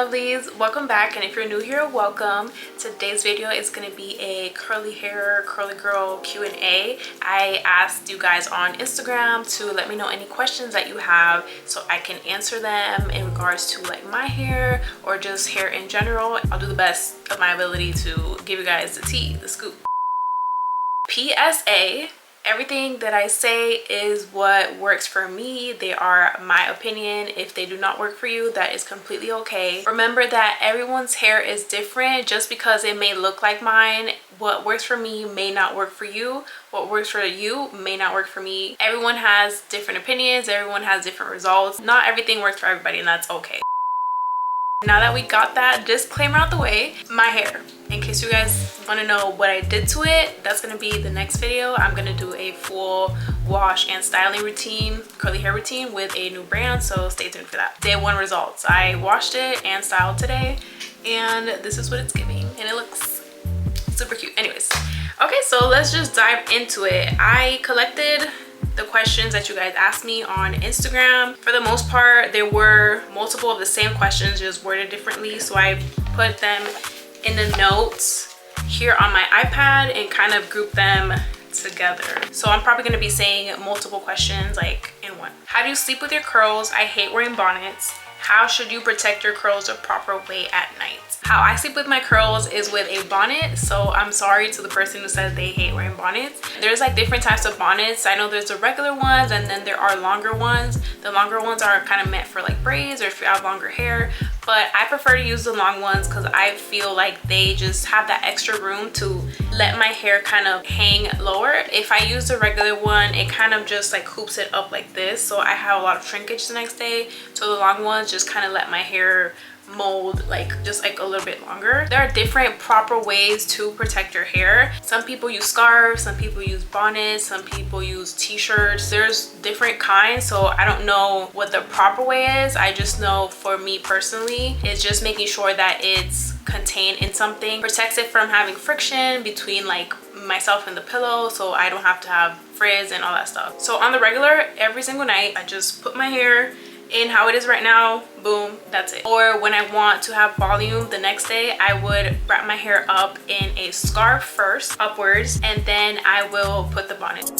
lovelies, welcome back, and if you're new here, welcome. Today's video is going to be a curly hair curly girl Q&A. I asked you guys on Instagram to let me know any questions that you have so I can answer them in regards to like my hair or just hair in general. I'll do the best of my ability to give you guys the tea, the scoop. PSA: everything that I say is what works for me. They are my opinion. If they do not work for you, that is completely okay. Remember that everyone's hair is different. Just because it may look like mine, what works for me may not work for you. What works for you may not work for me. Everyone has different opinions. Everyone has different results. Not everything works for everybody, and that's okay. Now that we got that disclaimer out the way, my hair, in case you guys want to know what I did to it, that's going to be the next video. I'm going to do a full wash and styling routine, curly hair routine with a new brand, so stay tuned for that. Day one results: I washed it and styled today, and this is what it's giving, and it looks super cute. Anyways, okay, so let's just dive into it. I collected the questions that you guys asked me on Instagram. For the most part, there were multiple of the same questions, just worded differently, so I put them in the notes here on my iPad and kind of grouped them together. So I'm probably going to be saying multiple questions like in one. How do you sleep with your curls? I hate wearing bonnets. How should you protect your curls the proper way at night? How I sleep with my curls is with a bonnet, so I'm sorry to the person who says they hate wearing bonnets. There's like different types of bonnets. I know there's the regular ones, and then there are longer ones. The longer ones are kind of meant for like braids or if you have longer hair, but I prefer to use the long ones because I feel like they just have that extra room to let my hair kind of hang lower. If I use the regular one, it kind of just like hoops it up like this, so I have a lot of shrinkage the next day. So the long ones just kind of let my hair mold like just like a little bit longer. There are different proper ways to protect your hair. Some people use scarves, some people use bonnets, some people use t-shirts. There's different kinds, so I don't know what the proper way is. I just know for me personally, it's just making sure that it's contained in something, protects it from having friction between like myself and the pillow, so I don't have to have frizz and all that stuff. So on the regular, every single night, I just put my hair in how it is right now, boom, that's it. Or when I want to have volume the next day, I would wrap my hair up in a scarf first upwards, and then I will put the bonnet.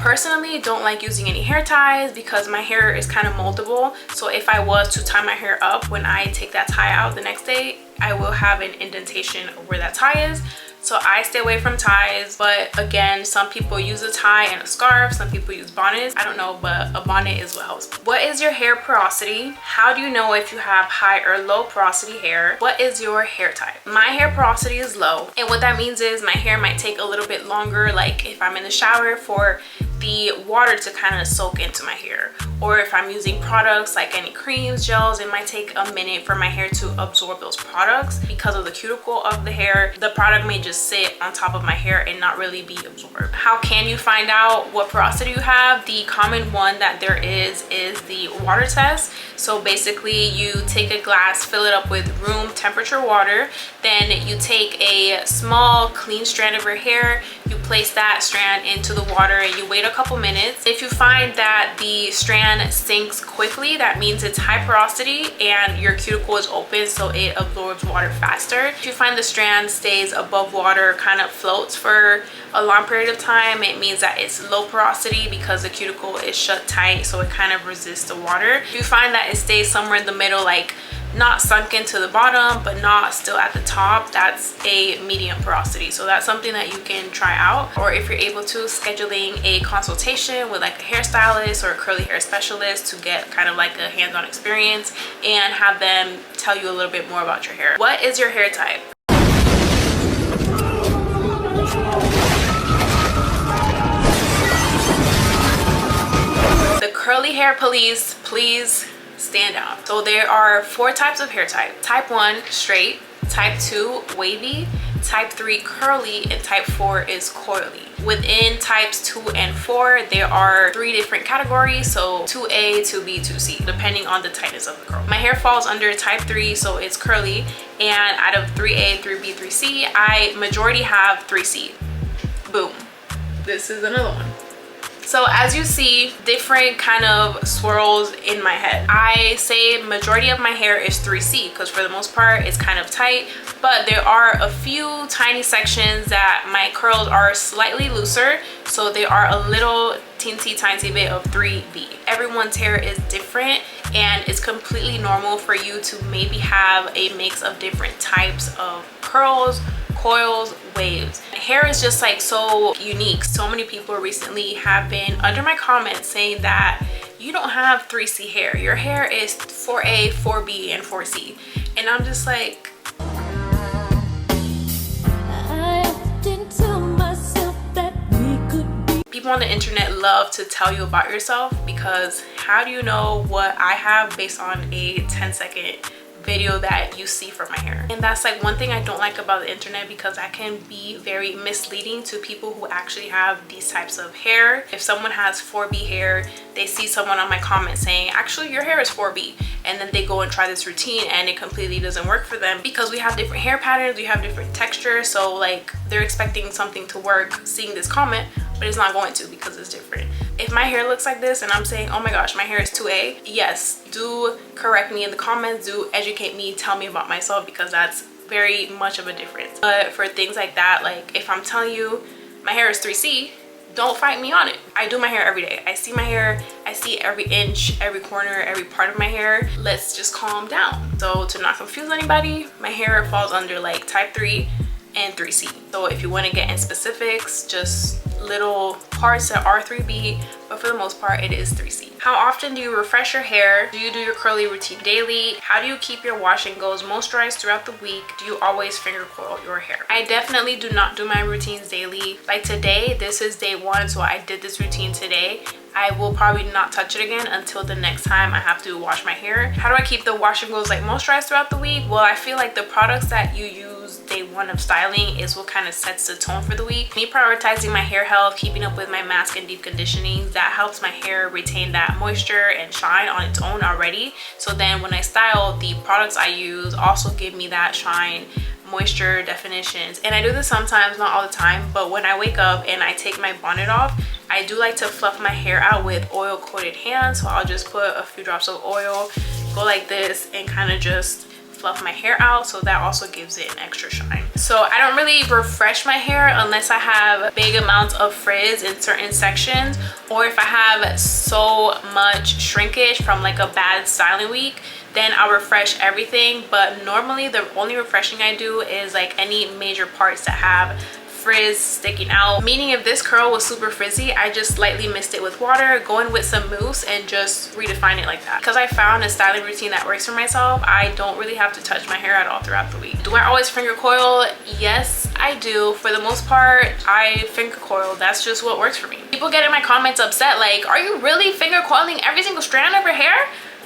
Personally, don't like using any hair ties because my hair is kind of moldable. So if I was to tie my hair up, when I take that tie out the next day, I will have an indentation where that tie is. So I stay away from ties. But again, some people use a tie and a scarf, some people use bonnets. I don't know, but a bonnet is what helps. What is your hair porosity? How do you know if you have high or low porosity hair? What is your hair type? My hair porosity is low, and what that means is my hair might take a little bit longer, like if I'm in the shower, for the water to kind of soak into my hair, or if I'm using products like any creams, gels, it might take a minute for my hair to absorb those products. Because of the cuticle of the hair, the product may just sit on top of my hair and not really be absorbed. How can you find out what porosity you have? The common one that there is the water test. So basically you take a glass, fill it up with room temperature water, then you take a small clean strand of your hair, you place that strand into the water, and you wait a couple minutes. If you find that the strand sinks quickly, that means it's high porosity and your cuticle is open, so it absorbs water faster. If you find the strand stays above water, kind of floats for a long period of time, it means that it's low porosity because the cuticle is shut tight, so it kind of resists the water. If you find that it stays somewhere in the middle, like not sunk into the bottom but not still at the top, that's a medium porosity. So that's something that you can try out, or if you're able to, scheduling a consultation with like a hairstylist or a curly hair specialist to get kind of like a hands-on experience and have them tell you a little bit more about your hair. What is your hair type? The curly hair police, please stand out. So there are 4 types of hair type. Type 1, straight. type 2 wavy, type 3 curly, and type 4 is coily. Within types 2 and 4, there are 3 different categories, so 2A, 2B, 2C, depending on the tightness of the curl. My hair falls under type 3, so it's curly, and out of 3A, 3B, 3C, I majority have 3C. Boom. This is another one. So as you see, different kind of swirls in my head. I say majority of my hair is 3C because for the most part it's kind of tight, but there are a few tiny sections that my curls are slightly looser, so they are a little teensy tiny bit of 3B. Everyone's hair is different, and it's completely normal for you to maybe have a mix of different types of curls, coils, waves. Hair is just like so unique. So many people recently have been under my comments saying that you don't have 3C hair. Your hair is 4A, 4B, and 4C. And I'm just like, people on the internet love to tell you about yourself, because how do you know what I have based on a 10-second video that you see for my hair? And that's like one thing I don't like about the internet, because that can be very misleading to people who actually have these types of hair. If someone has 4B hair, they see someone on my comment saying actually your hair is 4B, and then they go and try this routine and it completely doesn't work for them, because we have different hair patterns, we have different textures, so like they're expecting something to work seeing this comment, but it's not going to, because it's different. If my hair looks like this and I'm saying, oh my gosh, my hair is 2A, yes, do correct me in the comments, do educate me, tell me about myself, because that's very much of a difference. But for things like that, like if I'm telling you my hair is 3C, don't fight me on it. I do my hair every day. I see my hair, I see every inch, every corner, every part of my hair. Let's just calm down. So to not confuse anybody, my hair falls under like type 3 and 3C. So if you want to get in specifics, just little parts that are 3B, but for the most part it is 3C. How often do you refresh your hair? Do you do your curly routine daily? How do you keep your wash and goes moisturized throughout the week? Do you always finger coil your hair? I definitely do not do my routines daily. Like today, this is day 1, so I did this routine today. I will probably not touch it again until the next time I have to wash my hair. How do I keep the wash and goes like moisturized throughout the week? Well, I feel like the products that you use day 1 of styling is what kind of sets the tone for the week. Me prioritizing my hair health, keeping up with my mask and deep conditioning, that helps my hair retain that moisture and shine on its own already. So then when I style, the products I use also give me that shine, moisture, definitions. And I do this sometimes, not all the time, but when I wake up and I take my bonnet off, I do like to fluff my hair out with oil coated hands. So I'll just put a few drops of oil, go like this, and kind of just fluff my hair out, so that also gives it an extra shine. So I don't really refresh my hair unless I have big amounts of frizz in certain sections, or if I have so much shrinkage from like a bad styling week, then I'll refresh everything. But normally the only refreshing I do is like any major parts that have frizz sticking out. Meaning if this curl was super frizzy, I just lightly mist it with water, go in with some mousse, and just redefine it like that. Because I found a styling routine that works for myself, I don't really have to touch my hair at all throughout the week. Do I always finger coil? Yes, I do. For the most part, I finger coil. That's just what works for me. People get in my comments upset like, are you really finger coiling every single strand of your hair?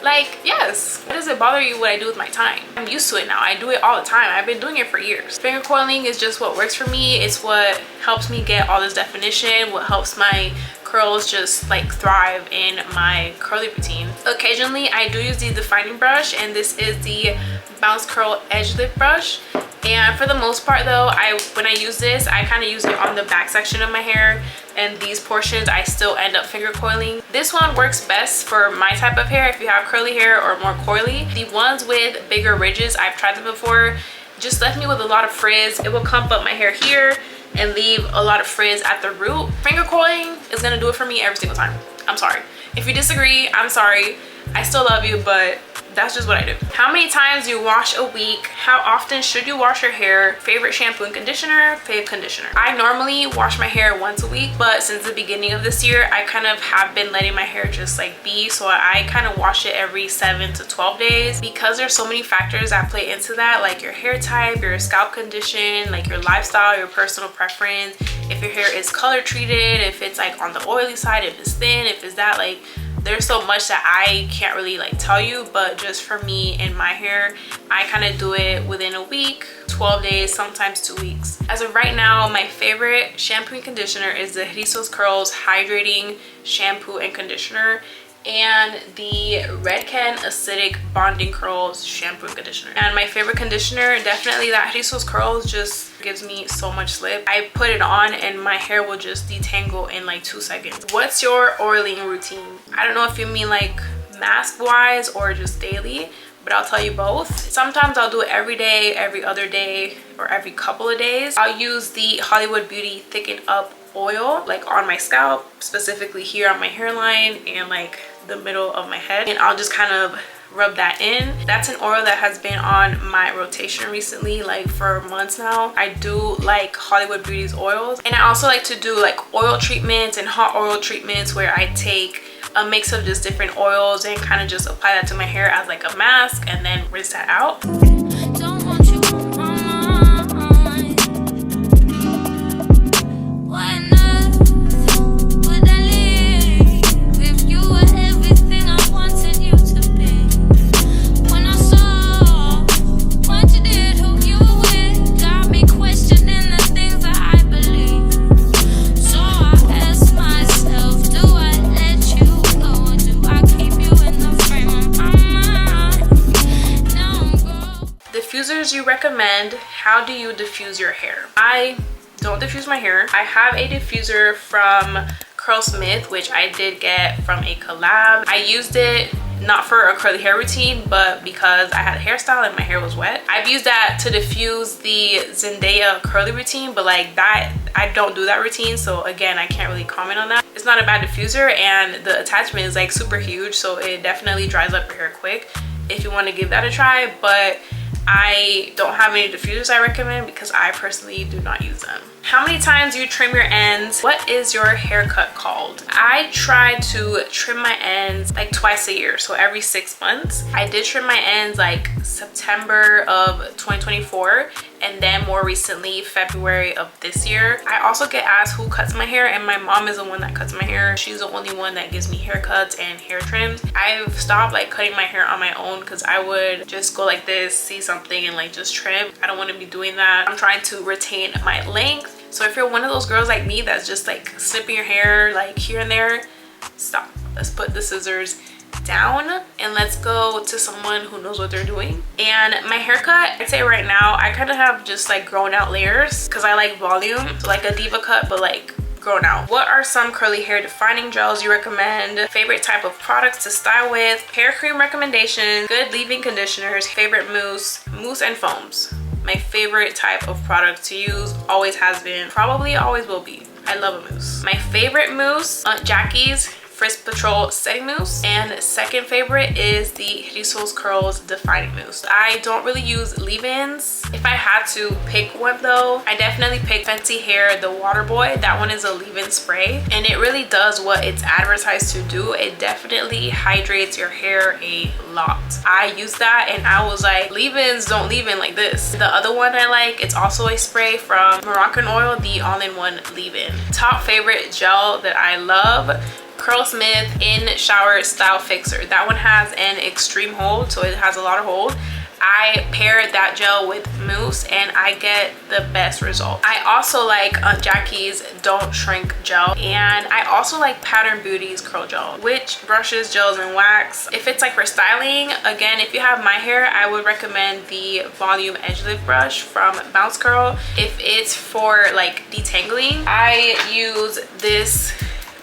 Like, yes. Why does it bother you what I do with my time? I'm used to it now. I do it all the time. I've been doing it for years. Finger coiling is just what works for me. It's what helps me get all this definition, what helps my curls just like thrive in my curly routine. Occasionally I do use the defining brush, and this is the Bounce Curl Edge Lift brush. And for the most part though, when I use this, I kind of use it on the back section of my hair, and these portions I still end up finger coiling. This one works best for my type of hair if you have curly hair or more coily. The ones with bigger ridges, I've tried them before, just left me with a lot of frizz. It will clump up my hair here and leave a lot of frizz at the root. Finger coiling is gonna do it for me every single time. I'm sorry. If you disagree, I'm sorry. I still love you, but that's just what I do. How many times do you wash a week? How often should you wash your hair? Favorite shampoo and conditioner? Fave conditioner. I normally wash my hair once a week, but since the beginning of this year, I kind of have been letting my hair just like be, so I kind of wash it every 7 to 12 days because there's so many factors that play into that, like your hair type, your scalp condition, like your lifestyle, your personal preference. if your hair is color treated, if it's like on the oily side, if it's thin, if it's that, like there's so much that I can't really like tell you. But just for me and my hair, I kind of do it within a week, 12 days, sometimes 2 weeks. As of right now, my favorite shampoo and conditioner is the Rizos Curls Hydrating Shampoo and Conditioner, and the Redken Acidic Bonding Curls Shampoo and Conditioner. And my favorite conditioner, definitely that Rizos Curls, just gives me so much slip. I put it on and my hair will just detangle in like 2 seconds. What's your oiling routine? I don't know if you mean like mask wise or just daily, but I'll tell you both. Sometimes I'll do it every day, every other day, or every couple of days. I'll use the Hollywood Beauty Thicken Up oil like on my scalp, specifically here on my hairline and like the middle of my head, and I'll just kind of rub that in. That's an oil that has been on my rotation recently, like for months now. I do like Hollywood Beauty's oils, and I also like to do like oil treatments and hot oil treatments where I take a mix of just different oils and kind of just apply that to my hair as like a mask and then rinse that out. Don't want you on my mind. Why not? Would I live if you were everything I wanted you to be? When I saw what you did, who you were with, got me questioning the things that I believe. So I asked myself, do I let you go, or do I keep you in the frame of my mind? Now I'm grown. Diffusers you recommend. How do you diffuse your hair? I don't diffuse my hair. I have a diffuser from Curlsmith, which I did get from a collab. I used it not for a curly hair routine, but because I had a hairstyle and my hair was wet. I've used that to diffuse the Zendaya curly routine, but like that, I don't do that routine, so again, I can't really comment on that. It's not a bad diffuser, and the attachment is like super huge, so it definitely dries up your hair quick if you want to give that a try. But I don't have any diffusers I recommend because I personally do not use them. How many times do you trim your ends? What is your haircut called? I try to trim my ends like twice a year, so every 6 months. I did trim my ends like September of 2024, and then more recently February of this year. I also get asked who cuts my hair, and my mom is the one that cuts my hair. She's the only one that gives me haircuts and hair trims. I've stopped like cutting my hair on my own because I would just go like this, see something, and like just trim. I don't want to be doing that. I'm trying to retain my length. So if you're one of those girls like me that's just like snipping your hair like here and there, stop. Let's put the scissors down and let's go to someone who knows what they're doing. And my haircut, I'd say right now I kind of have just like grown out layers because I like volume, so like a diva cut but like grown out. What are some curly hair defining gels you recommend? Favorite type of products to style with? Hair cream recommendations? Good leave-in conditioners? Favorite mousse and foams? My favorite type of product to use, always has been, probably always will be. I love a mousse. My favorite mousse, Jackie's Frizz Patrol Setting Mousse, and second favorite is the Rizos Curls Defining Mousse. I don't really use leave-ins. If I had to pick one though, I definitely pick Fenty Hair the Water Boy. That one is a leave-in spray, and it really does what it's advertised to do. It definitely hydrates your hair a lot. I used that and I was like, leave-ins don't leave in like this. The other one I like, it's also a spray from Moroccan Oil, the all-in-one leave-in. Top favorite gel that I love, Curlsmith In Shower Style Fixer. That one has an extreme hold, so it has a lot of hold. I paired that gel with mousse and I get the best result. I also like Aunt Jackie's Don't Shrink Gel, and I also like Pattern Beauty's Curl Gel, which brushes, gels, and wax. If it's like for styling, again, if you have my hair, I would recommend the Volume Edge Lift Brush from Bounce Curl. If it's for like detangling, I use this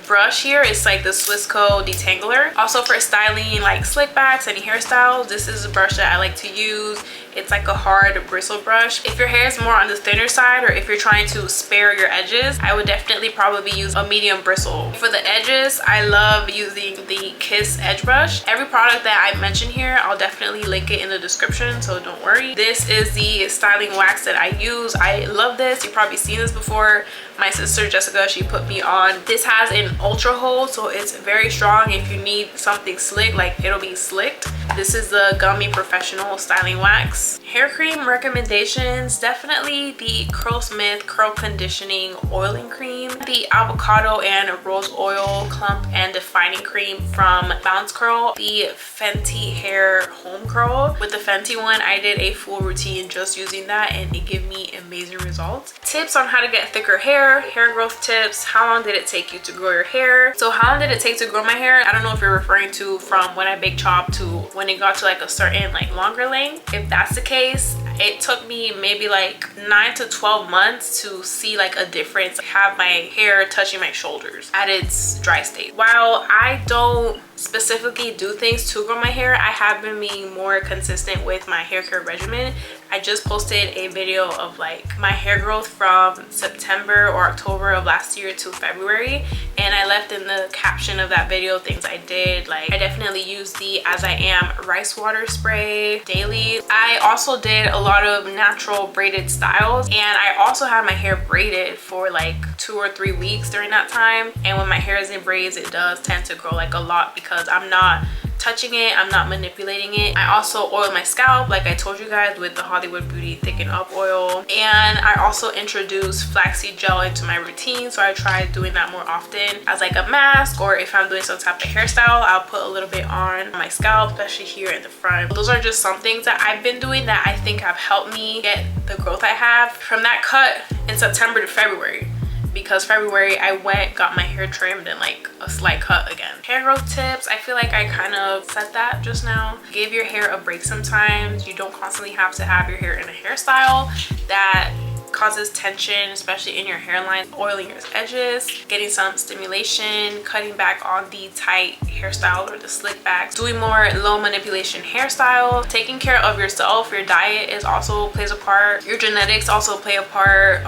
brush here. It's like the Swissco detangler. Also for styling like slick backs, any hairstyles, this is a brush that I like to use. It's like a hard bristle brush. If your hair is more on the thinner side, or if you're trying to spare your edges, I would definitely probably use a medium bristle. For the edges, I love using the Kiss Edge Brush. Every product that I mention here, I'll definitely link it in the description, so don't worry. This is the styling wax that I use. I love this. You've probably seen this before, My sister Jessica, she put me on. This has an ultra hold, so it's very strong. If you need something slick, like it'll be slicked. This is the Gummy Professional Styling Wax. Hair cream recommendations, definitely the Curlsmith Curl Conditioning Oiling Cream, the Avocado and Rose Oil Clump and Defining Cream from Bounce Curl, the Fenty Hair Home Curl. With the Fenty one, I did a full routine just using that and it gave me amazing results. Tips on how to get thicker hair growth tips. How long did it take you to grow your hair? So how long did it take to grow my hair? I don't know if you're referring to from when I bake chop to when it got to like a certain like longer length. If that's the case, it took me maybe like 9 to 12 months to see like a difference, have my hair touching my shoulders at its dry state. While I don't specifically do things to grow my hair, I have been being more consistent with my hair care regimen. I just posted a video of like my hair growth from September or October of last year to February, and I left in the caption of that video things I did. Like I definitely used the As I Am rice water spray daily. I also did a lot of natural braided styles, and I also had my hair braided for like 2 or 3 weeks during that time. And when my hair is in braids, it does tend to grow like a lot because I'm not touching it, I'm not manipulating it. I also oil my scalp like I told you guys with the Hollywood Beauty Thicken Up oil, and I also introduced flaxseed gel into my routine, so I try doing that more often as like a mask, or if I'm doing some type of hairstyle, I'll put a little bit on my scalp, especially here in the front. Those are just some things that I've been doing that I think have helped me get the growth I have from that cut in September to February. Because February I got my hair trimmed and like a slight cut again. Hair growth tips, I feel like I kind of said that just now. Give your hair a break sometimes. You don't constantly have to have your hair in a hairstyle that causes tension, especially in your hairline. Oiling your edges, getting some stimulation, cutting back on the tight hairstyle or the slick backs, doing more low manipulation hairstyles, taking care of yourself. Your diet is also plays a part. Your genetics also play a part.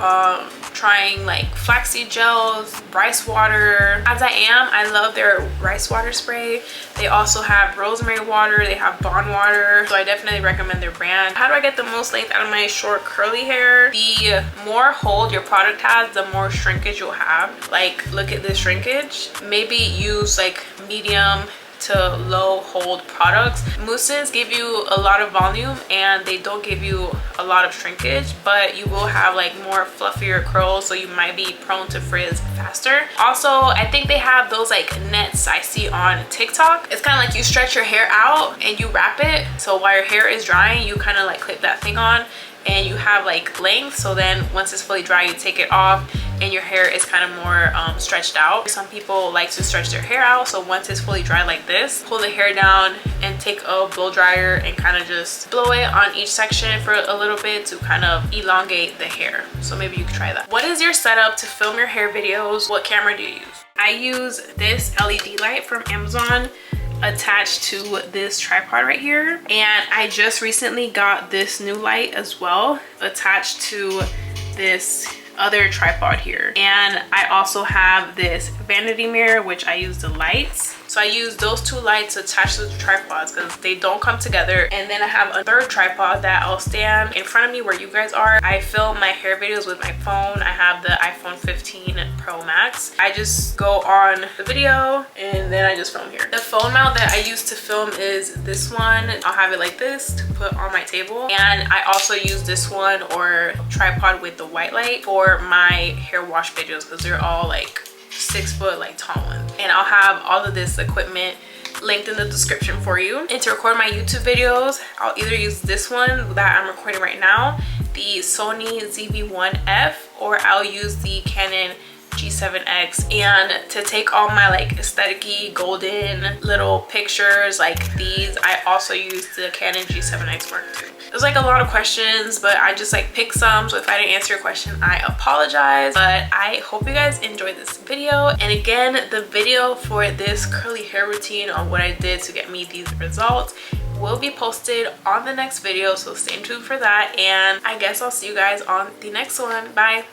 Trying like flaxseed gels, rice water. As I Am, I love their rice water spray. They also have rosemary water, they have bond water, so I definitely recommend their brand. How do I get the most length out of my short curly hair? The more hold your product has, the more shrinkage you'll have. Like look at this shrinkage. Maybe use like medium to low hold products. Mousses give you a lot of volume and they don't give you a lot of shrinkage, but you will have like more fluffier curls, so you might be prone to frizz faster. Also, I think they have those like nets I see on TikTok. It's kind of like you stretch your hair out and you wrap it, so while your hair is drying you kind of like clip that thing on and you have like length, so then once it's fully dry you take it off and your hair is kind of more stretched out. Some people like to stretch their hair out, so once it's fully dry like this, pull the hair down and take a blow dryer and kind of just blow it on each section for a little bit to kind of elongate the hair. So maybe you could try that. What is your setup to film your hair videos? What camera do you use? I use this LED light from Amazon attached to this tripod right here, and I just recently got this new light as well attached to this other tripod here. And I also have this vanity mirror which I use the lights. So I use those two lights attached to the tripods because they don't come together. And then I have a third tripod that I'll stand in front of me where you guys are. I film my hair videos with my phone. I have the iPhone 15 Pro Max. I just go on the video and then I just film here. The phone mount that I use to film is this one. I'll have it like this to put on my table. And I also use this one or tripod with the white light for my hair wash videos because they're all like 6 foot like tall ones. And I'll have all of this equipment linked in the description for you. And to record my YouTube videos, I'll either use this one that I'm recording right now, the Sony ZV-1F, or I'll use the Canon G7X. And to take all my like aesthetic-y golden little pictures like these, I also use the Canon G7X Mark II. There's like a lot of questions, but I just like picked some, so if I didn't answer your question, I apologize. But I hope you guys enjoyed this video. And again, the video for this curly hair routine on what I did to get me these results will be posted on the next video, so stay tuned for that. And I guess I'll see you guys on the next one. Bye.